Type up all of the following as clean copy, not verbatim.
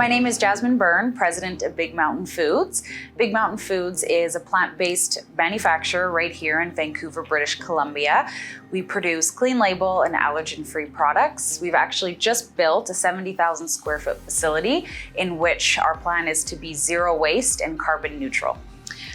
My name is Jasmine Byrne, president of Big Mountain Foods. Big Mountain Foods is a plant-based manufacturer right here in Vancouver, British Columbia. We produce clean label and allergen-free products. We've actually just built a 70,000 square foot facility in which our plan is to be zero waste and carbon neutral.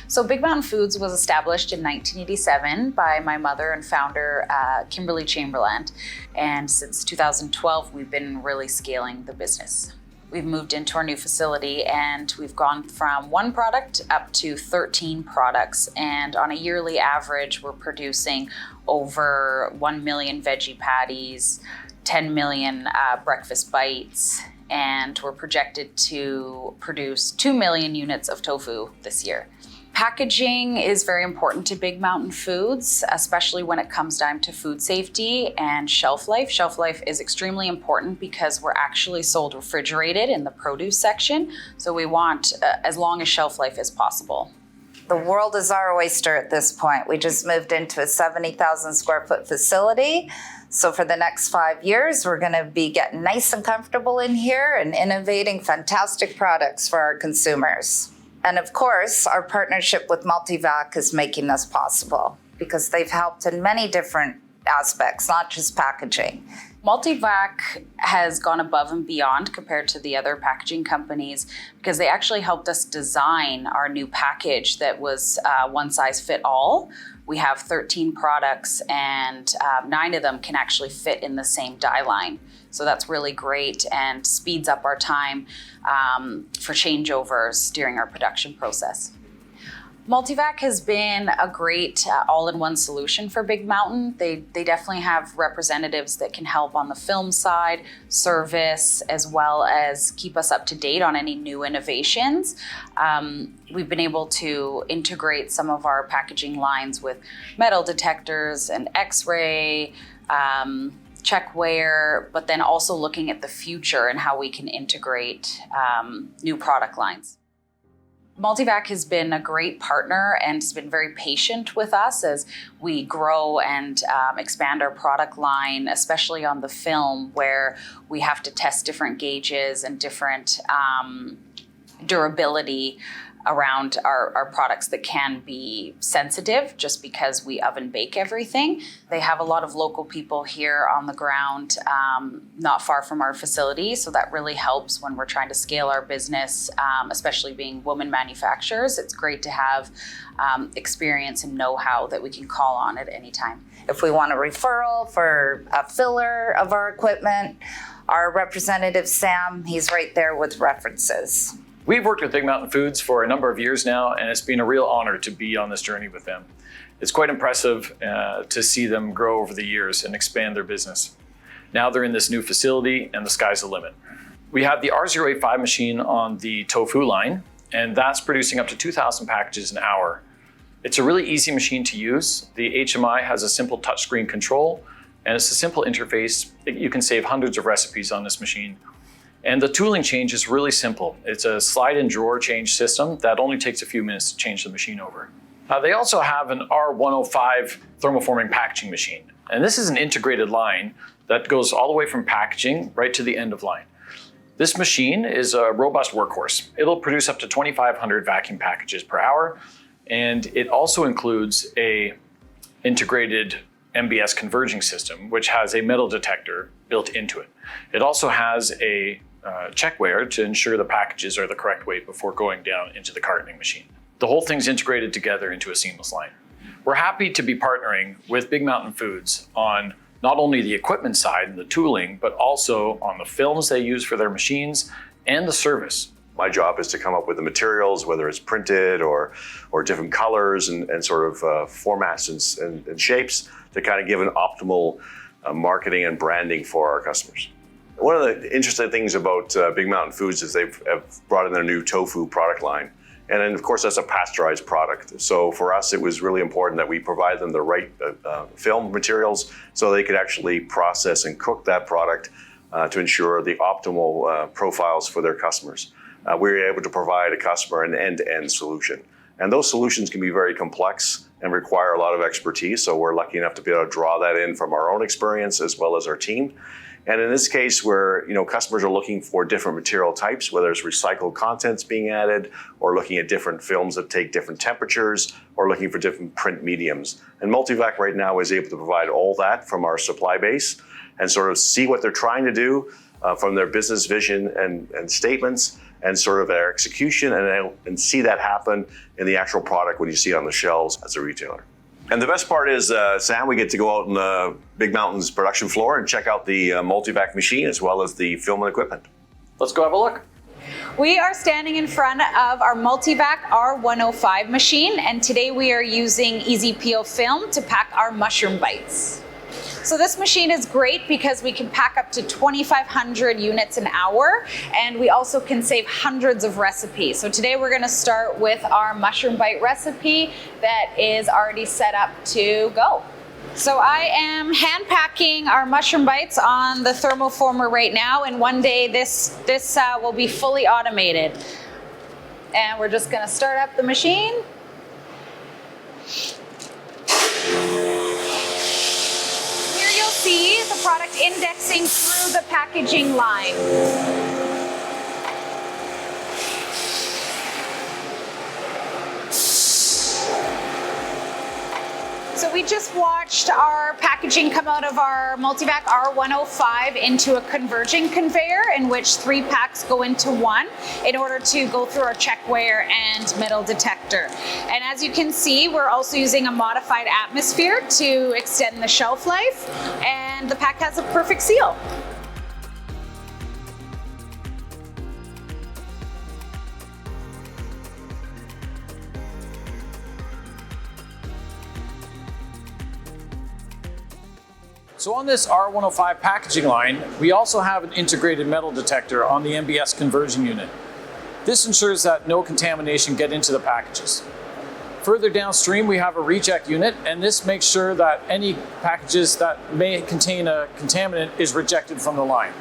So Big Mountain Foods was established in 1987 by my mother and founder, Kimberly Chamberland. And since 2012, we've been really scaling the business. We've moved into our new facility and we've gone from one product up to 13 products. And on a yearly average, we're producing over 1 million veggie patties, 10 million breakfast bites, and we're projected to produce 2 million units of tofu this year. Packaging is very important to Big Mountain Foods, especially when it comes down to food safety and shelf life. Shelf life is extremely important because we're actually sold refrigerated in the produce section. So we want as long a shelf life as possible. The world is our oyster at this point. We just moved into a 70,000 square foot facility. So for the next 5 years, we're gonna be getting nice and comfortable in here and innovating fantastic products for our consumers. And of course, our partnership with MULTIVAC is making this possible because they've helped in many different aspects, not just packaging. MULTIVAC has gone above and beyond compared to the other packaging companies because they actually helped us design our new package that was one size fit all. We have 13 products and 9 of them can actually fit in the same die line. So that's really great and speeds up our time for changeovers during our production process. MULTIVAC has been a great all-in-one solution for Big Mountain. They definitely have representatives that can help on the film side, service, as well as keep us up to date on any new innovations. We've been able to integrate some of our packaging lines with metal detectors and X-ray, checkware, but then also looking at the future and how we can integrate new product lines. MULTIVAC has been a great partner and has been very patient with us as we grow and expand our product line, especially on the film where we have to test different gauges and different durability around our products that can be sensitive just because we oven bake everything. They have a lot of local people here on the ground, not far from our facility. So that really helps when we're trying to scale our business, especially being women manufacturers. It's great to have experience and know-how that we can call on at any time. If we want a referral for a filler of our equipment, our representative, Sam, he's right there with references. We've worked with Big Mountain Foods for a number of years now, and it's been a real honor to be on this journey with them. It's quite impressive to see them grow over the years and expand their business. Now they're in this new facility and the sky's the limit. We have the R085 machine on the tofu line, and that's producing up to 2,000 packages an hour. It's a really easy machine to use. The HMI has a simple touchscreen control, and it's a simple interface. You can save hundreds of recipes on this machine. And the tooling change is really simple. It's a slide and drawer change system that only takes a few minutes to change the machine over. They also have an R105 thermoforming packaging machine. And this is an integrated line that goes all the way from packaging right to the end of line. This machine is a robust workhorse. It'll produce up to 2,500 vacuum packages per hour. And it also includes a integrated MBS converging system, which has a metal detector built into it. It also has a checkware to ensure the packages are the correct weight before going down into the cartoning machine. The whole thing's integrated together into a seamless line. We're happy to be partnering with Big Mountain Foods on not only the equipment side and the tooling, but also on the films they use for their machines and the service. My job is to come up with the materials, whether it's printed or different colors and sort of formats and shapes to kind of give an optimal marketing and branding for our customers. One of the interesting things about Big Mountain Foods is they've brought in their new tofu product line. And then of course that's a pasteurized product. So for us, it was really important that we provide them the right film materials so they could actually process and cook that product to ensure the optimal profiles for their customers. We were able to provide a customer an end-to-end solution. And those solutions can be very complex and require a lot of expertise. So we're lucky enough to be able to draw that in from our own experience as well as our team. And in this case, where customers are looking for different material types, whether it's recycled contents being added, or looking at different films that take different temperatures, or looking for different print mediums. And MULTIVAC right now is able to provide all that from our supply base and sort of see what they're trying to do from their business vision and statements, and sort of their execution, and see that happen in the actual product when you see it on the shelves as a retailer. And the best part is, Sam, we get to go out on Big Mountain's production floor and check out the MULTIVAC machine as well as the filament equipment. Let's go have a look. We are standing in front of our MULTIVAC R105 machine, and today we are using Easy Peel film to pack our mushroom bites. So this machine is great because we can pack up to 2,500 units an hour, and we also can save hundreds of recipes. So today we're gonna start with our mushroom bite recipe that is already set up to go. So I am hand packing our mushroom bites on the Thermoformer right now, and one day this will be fully automated. And we're just gonna start up the machine. See the product indexing through the packaging line. So we just watched our packaging come out of our MULTIVAC R105 into a conversion conveyor in which 3 packs go into one in order to go through our checkware and metal detector. And as you can see, we're also using a modified atmosphere to extend the shelf life, and the pack has a perfect seal. So on this R105 packaging line, we also have an integrated metal detector on the MBS conversion unit. This ensures that no contamination get into the packages. Further downstream, we have a reject unit, and this makes sure that any packages that may contain a contaminant is rejected from the line.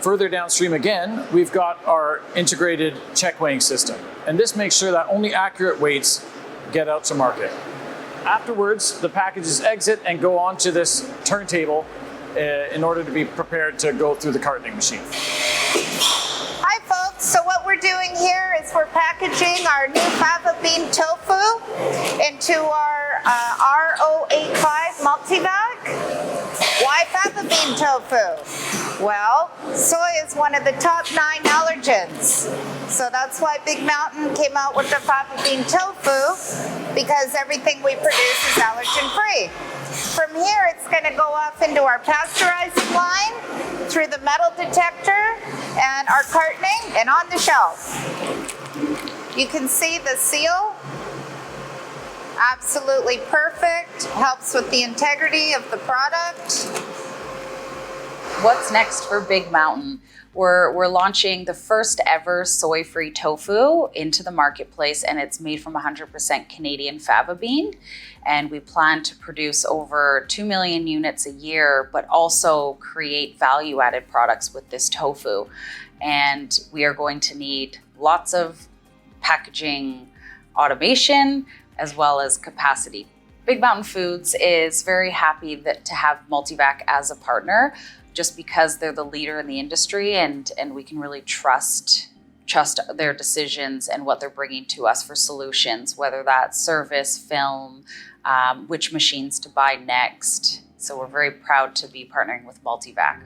Further downstream again, we've got our integrated check weighing system, and this makes sure that only accurate weights get out to market. Afterwards, the packages exit and go onto this turntable in order to be prepared to go through the cartoning machine. Hi folks, so what we're doing here is we're packaging our new fava bean tofu into our R085 MULTIVAC. Why fava bean tofu? Well, soy is one of the top 9 allergens. So that's why Big Mountain came out with the fava bean tofu, because everything we produce is allergen-free. From here, it's going to go off into our pasteurizing line, through the metal detector, and our cartoning, and on the shelf. You can see the seal. Absolutely perfect. Helps with the integrity of the product. What's next for Big Mountain? We're launching the first ever soy-free tofu into the marketplace, and it's made from 100% Canadian fava bean. And we plan to produce over 2 million units a year, but also create value-added products with this tofu. And we are going to need lots of packaging automation as well as capacity. Big Mountain Foods is very happy to have MULTIVAC as a partner, just because they're the leader in the industry, and we can really trust their decisions and what they're bringing to us for solutions, whether that's service, film, which machines to buy next. So we're very proud to be partnering with MULTIVAC.